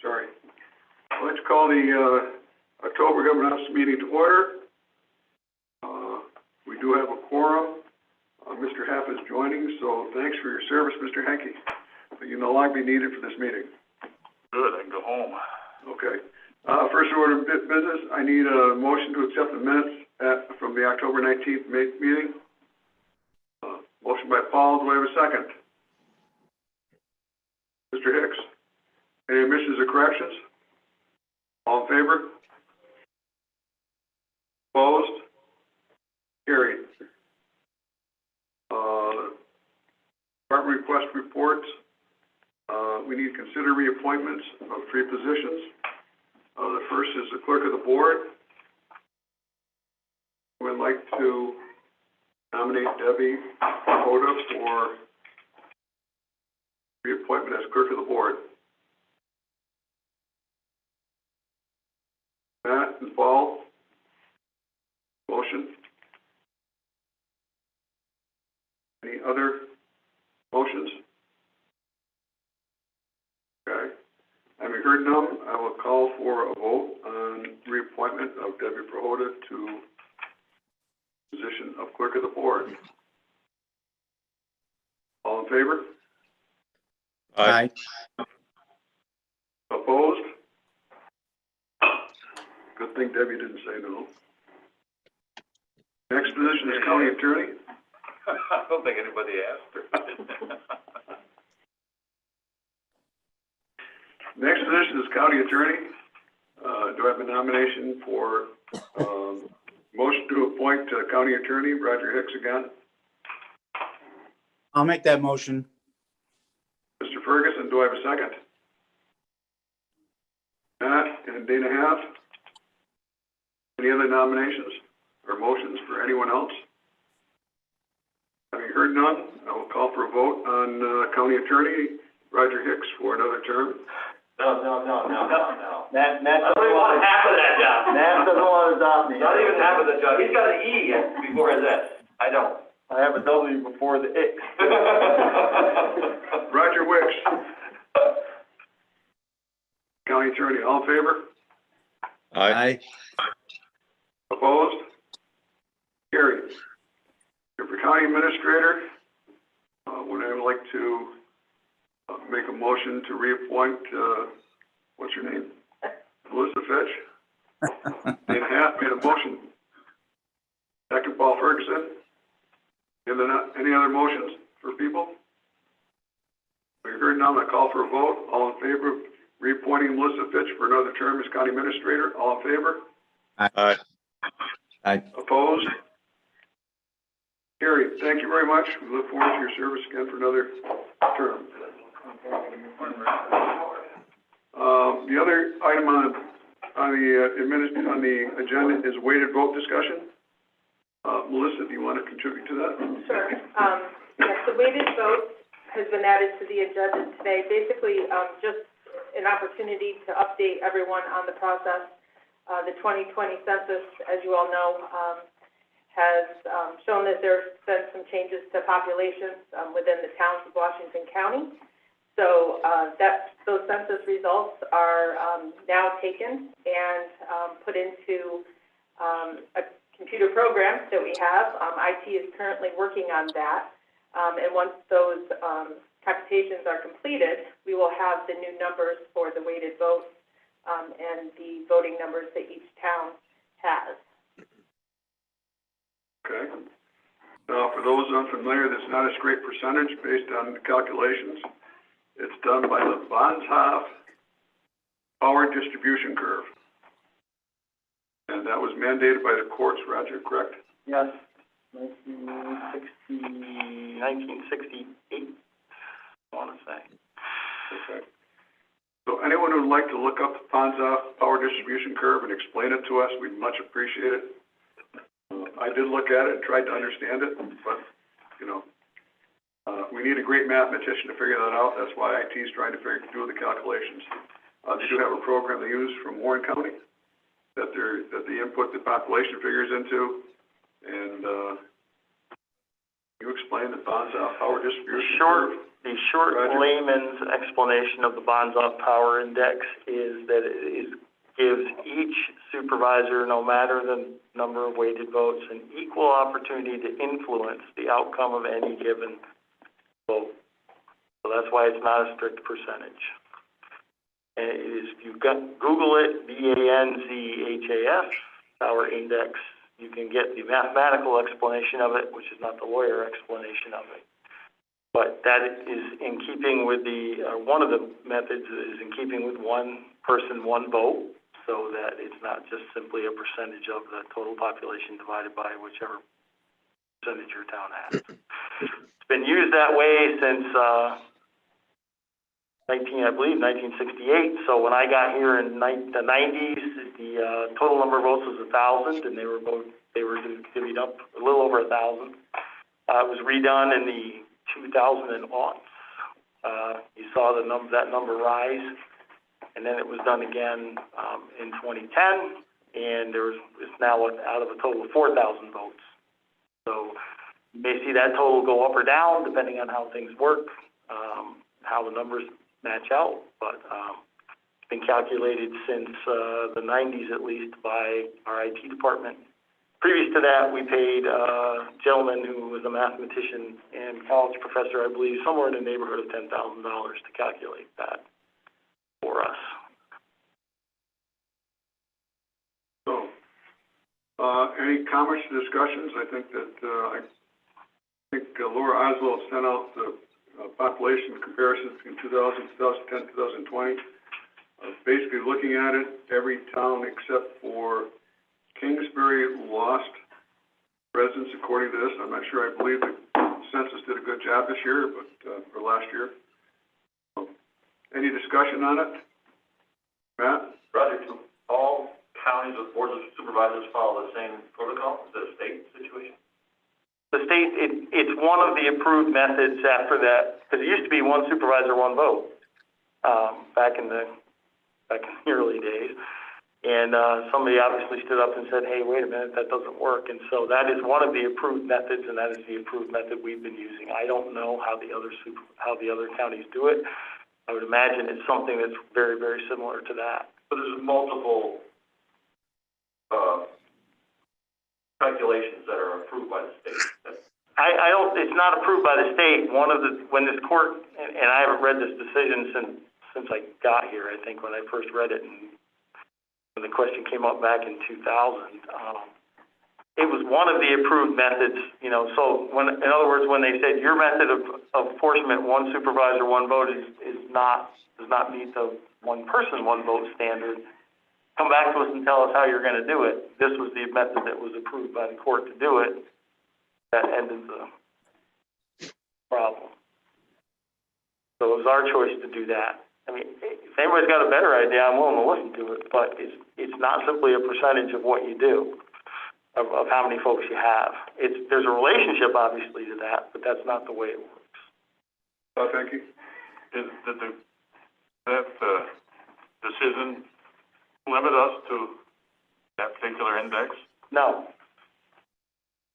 Sorry. Let's call the October Government Office meeting to order. We do have a quorum. Mr. Haff is joining, so thanks for your service, Mr. Henke. You no longer be needed for this meeting. Good, I can go home. Okay. First order of business, I need a motion to accept the minutes from the October 19th meeting. Motion by Paul, do I have a second? Mr. Hicks. Any omissions or corrections? All in favor? Opposed? Carried. Department request reports. We need to consider reappointments of 3 positions. The first is the clerk of the board. We'd like to nominate Debbie Hoda for reappointment as clerk of the board. Matt and Paul, motion. Any other motions? Okay. Having heard none, I will call for a vote on reappointment of Debbie Prohoda to position of clerk of the board. All in favor? Aye. Opposed? Good thing Debbie didn't say no. Next position is county attorney. I don't think anybody asked her. Next position is county attorney. Do I have a nomination for motion to appoint county attorney Roger Hicks again? I'll make that motion. Mr. Ferguson, do I have a second? Matt and Dana Haff. Any other nominations or motions for anyone else? Having heard none, I will call for a vote on county attorney Roger Hicks for another term. No. Matt I don't even want half of that job. Matt doesn't want to adopt me. Not even half of the job. He's got an E before his S. I don't. I have a W before the X. Roger Wicks. County attorney, all in favor? Aye. Opposed? Carried. For county administrator, would I like to make a motion to reappoint, what's your name? Melissa Fitch. Dana Haff made a motion. Second, Paul Ferguson. Any other motions for people? We heard none, I call for a vote. All in favor of reappointing Melissa Fitch for another term as county administrator? All in favor? Aye. Aye. Opposed? Carried. Thank you very much. We look forward to your service again for another term. The other item on the agenda is weighted vote discussion. Melissa, do you want to contribute to that? Sure. Yes, the weighted vote has been added to the agenda today. Basically, just an opportunity to update everyone on the process. The 2020 census, as you all know, has shown that there's been some changes to populations within the towns of Washington County. So those census results are now taken and put into a computer program that we have. IT is currently working on that. And once those computations are completed, we will have the new numbers for the weighted votes and the voting numbers that each town has. Okay. Now, for those unfamiliar, that's not a straight percentage based on the calculations. It's done by the Bonshoff power distribution curve. And that was mandated by the courts, Roger, correct? Yes. 1968, I want to say. Okay. So anyone who would like to look up the Bonshoff power distribution curve and explain it to us, we'd much appreciate it. I did look at it and tried to understand it, but, we need a great mathematician to figure that out. That's why IT is trying to do the calculations. They do have a program they use from Warren County that they input the population figures into, and You explain the bonds off power distribution. The short Roger. layman's explanation of the bonds off power index is that gives each supervisor, no matter the number of weighted votes, an equal opportunity to influence the outcome of any given vote. So that's why it's not a strict percentage. And it is, you've got, Google it, BANZHAF, power index. You can get the mathematical explanation of it, which is not the lawyer explanation of it. But that is in keeping with one of the methods is in keeping with one person, one vote, so that it's not just simply a percentage of the total population divided by whichever percentage your town has. It's been used that way since, I believe 1968. So when I got here in the 90s, the total number of votes was 1,000, and they were divvied up a little over 1,000. It was redone in the 2000 and aughts. You saw that number rise, and then it was done again in 2010, and it's now out of a total of 4,000 votes. So you may see that total go up or down depending on how things work, how the numbers match out, but it's been calculated since the 90s at least by our IT department. Previous to that, we paid a gentleman who was a mathematician and college professor, I believe, somewhere in the neighborhood of $10,000 to calculate that for us. So, any comments, discussions? I think Laura Oswald sent out the population comparisons between 2000, 2010, 2020. Basically looking at it, every town except for Kingsbury lost residents according to this. I'm not sure. I believe the census did a good job this year, or last year. Any discussion on it? Matt? Roger, do all counties with boards of supervisors follow the same protocol? Is that a state situation? The state, it's one of the approved methods after that, because it used to be one supervisor, one vote, back in the early days. And somebody obviously stood up and said, hey, wait a minute, that doesn't work. And so that is one of the approved methods, and that is the approved method we've been using. I don't know how the other counties do it. I would imagine it's something that's very, very similar to that. So there's multiple calculations that are approved by the state. It's not approved by the state. When this court, and I haven't read this decision since I got here, I think when I first read it, and when the question came up back in 2000, it was one of the approved methods, so in other words, when they said your method of apportionment, one supervisor, one vote does not meet the one person, one vote standard, come back to us and tell us how you're going to do it. This was the method that was approved by the court to do it. That ended the problem. So it was our choice to do that. I mean, if anybody's got a better idea, I'm willing to listen to it, but it's not simply a percentage of what you do, of how many folks you have. There's a relationship, obviously, to that, but that's not the way it works. Thank you. Did that decision limit us to that particular index? No.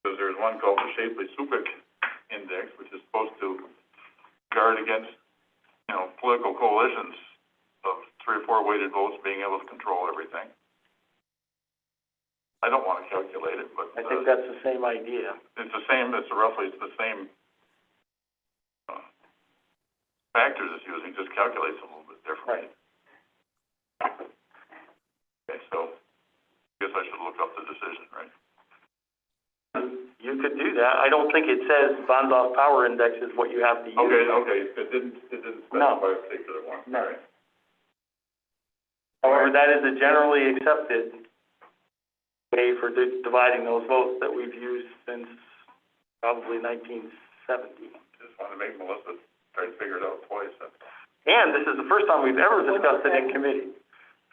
Because there's one called the Shapley-Supik Index, which is supposed to guard against, political coalitions of 3 or 4 weighted votes being able to control everything. I don't want to calculate it, but I think that's the same idea. it's the same. It's the same factors it's using, just calculates a little bit differently. Right. Okay, so I guess I should look up the decision, right? You could do that. I don't think it says bonds off power index is what you have to use. Okay. It didn't No. specify a particular one. No. Right. However, that is a generally accepted way for dividing those votes that we've used since probably 1970. Just wanted to make Melissa try to figure it out twice. And this is the first time we've ever discussed it in committee.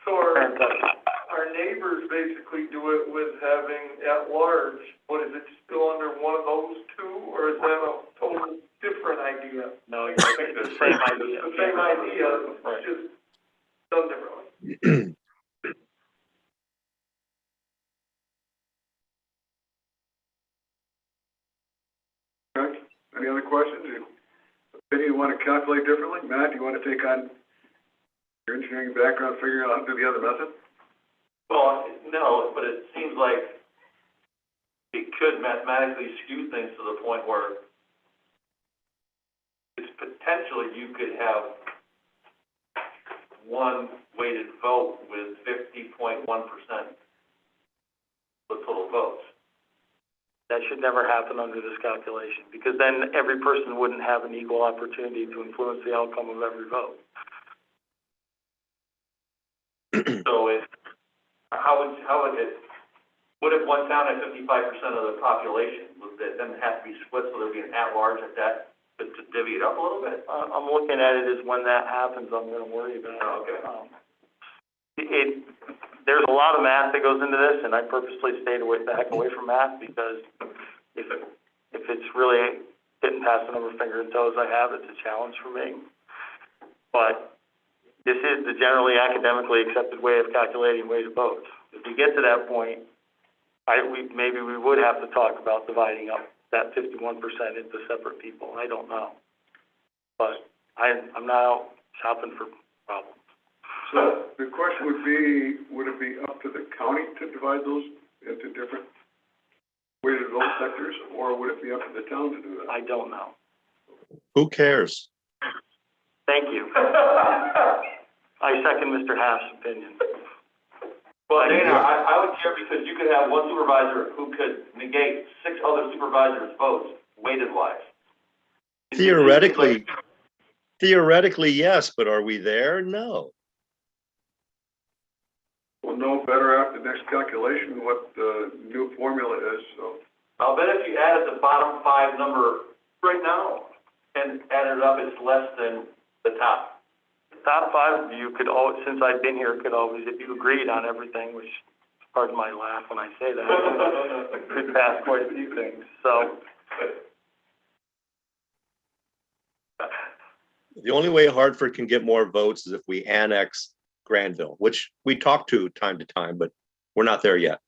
So our neighbors basically do it with having at large, but is it still under one of those two, or is that a totally different idea? No, I think it's the same idea. The same idea, Right. just done differently. Okay. Any other questions? Any you want to calculate differently? Matt, do you want to take on your engineering background, figuring out how to do the other method? Well, no, but it seems like it could mathematically skew things to the point where it's potentially you could have one weighted vote with 50.1% of the total votes. That should never happen under this calculation, because then every person wouldn't have an equal opportunity to influence the outcome of every vote. So how would it, what if one town had 55% of the population? Would that then have to be split so there'd be an at-large at that, to divvy it up a little bit? I'm looking at it as when that happens, I'm gonna worry about it. Oh, okay. There's a lot of math that goes into this, and I purposely stayed the heck away from math, because if it's really getting past the number of fingers and toes I have, it's a challenge for me. But this is the generally academically accepted way of calculating weighted votes. If we get to that point, maybe we would have to talk about dividing up that 51% into separate people. I don't know. But I'm not out shopping for problems. So the question would be, would it be up to the county to divide those into different weighted vote sectors, or would it be up to the town to do that? I don't know. Who cares? Thank you. I second Mr. Haff's opinion. Well, Dana, I would care, because you could have one supervisor who could negate 6 other supervisors' votes, weighted wise. Theoretically, yes, but are we there? No. We'll know better after the next calculation what the new formula is, so. I'll bet if you added the bottom 5 number right now and added it up, it's less than the top. Top 5 of you could always, since I've been here, could always, if you agreed on everything, which, pardon my laugh when I say that, could pass quite a few things, so. The only way Hartford can get more votes is if we annex Granville, which we talk to time, but we're not there yet.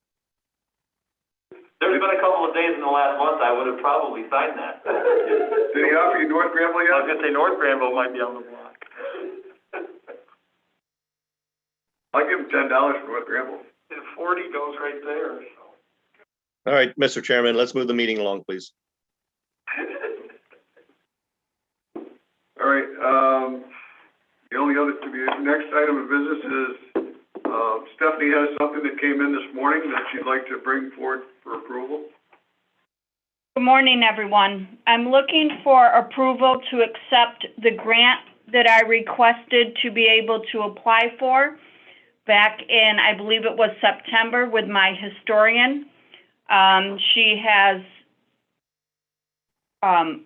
There's been a couple of days in the last month, I would have probably signed that. Did he offer you North Granville I yet? was gonna say North Granville might be on the block. I'll give him $10 for North Granville. And 40 goes right there, so. All right, Mr. Chairman, let's move the meeting along, please. All right, the only other, the next item of business is, Stephanie has something that came in this morning that she'd like to bring forward for approval. Good morning, everyone. I'm looking for approval to accept the grant that I requested to be able to apply for back in, I believe it was September, with my historian. She has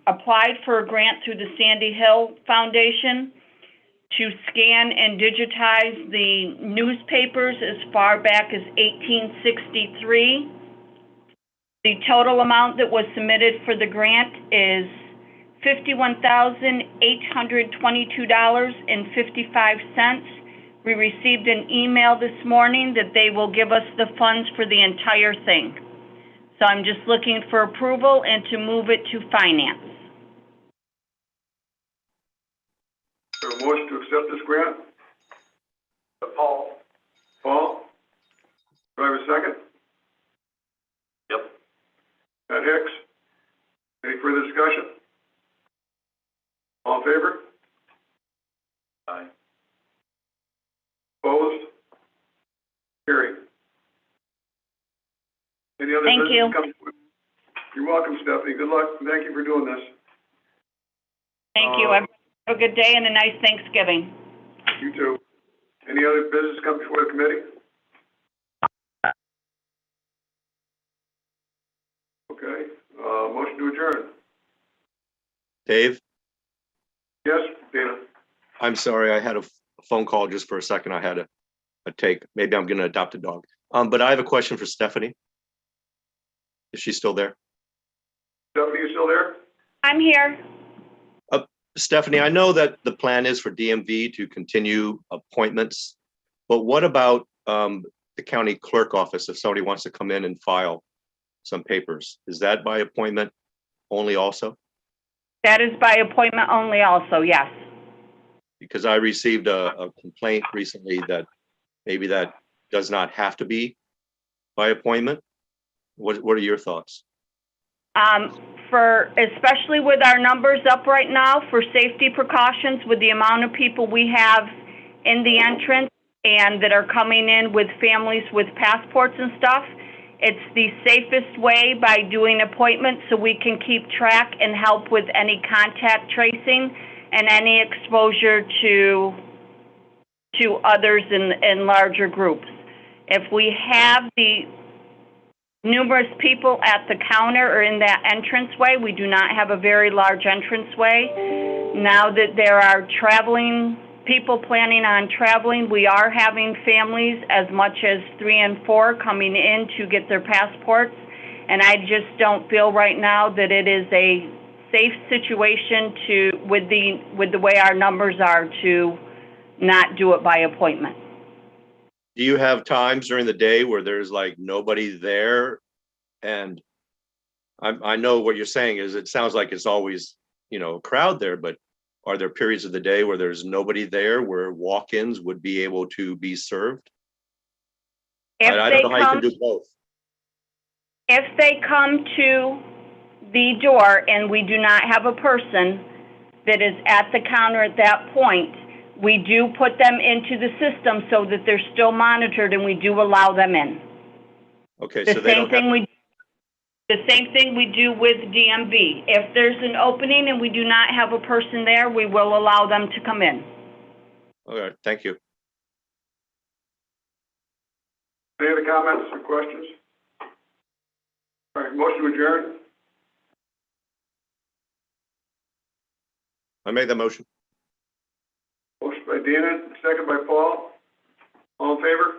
applied for a grant through the Sandy Hill Foundation to scan and digitize the newspapers as far back as 1863. The total amount that was submitted for the grant is $51,822.55. We received an email this morning that they will give us the funds for the entire thing. So I'm just looking for approval and to move it to finance. Is there a motion to accept this grant? Paul? Paul? Do I have a second? Yep. Matt Hicks? Any further discussion? All in favor? Aye. Opposed? Carried. Any other Thank business you. coming? You're welcome, Stephanie. Good luck. Thank you for doing this. Thank you. Have a good day and a nice Thanksgiving. You too. Any other business come before the committee? Okay, motion to adjourn. Dave, Yes, Dana? I'm sorry, I had a phone call just for a second. I had a take. Maybe I'm going to adopt a dog. But I have a question for Stephanie. Is she still there? Stephanie, you still there? I'm here. Stephanie, I know that the plan is for DMV to continue appointments, but what about the county clerk office if somebody wants to come in and file some papers? Is that by appointment only also? That is by appointment only also, yes. Because I received a complaint recently that maybe that does not have to be by appointment. What are your thoughts? Especially with our numbers up right now, for safety precautions, with the amount of people we have in the entrance and that are coming in with families with passports and stuff, it's the safest way by doing appointments so we can keep track and help with any contact tracing and any exposure to others in larger groups. If we have the numerous people at the counter or in that entranceway, we do not have a very large entranceway. Now that there are people planning on traveling, we are having families as much as 3 and 4 coming in to get their passports. And I just don't feel right now that it is a safe situation with the way our numbers are, to not do it by appointment. Do you have times during the day where there's like nobody there? And I know what you're saying is it sounds like it's always, a crowd there, but are there periods of the day where there's nobody there where walk-ins would be able to be served? I don't know how you can do both. If they come to the door and we do not have a person that is at the counter at that point, we do put them into the system so that they're still monitored, and we do allow them in. Okay, so they don't have... The same thing we do with DMV. If there's an opening and we do not have a person there, we will allow them to come in. All right, thank you. Any other comments or questions? All right, motion to adjourn. I made the motion. Motion by Dina, second by Paul. All in favor?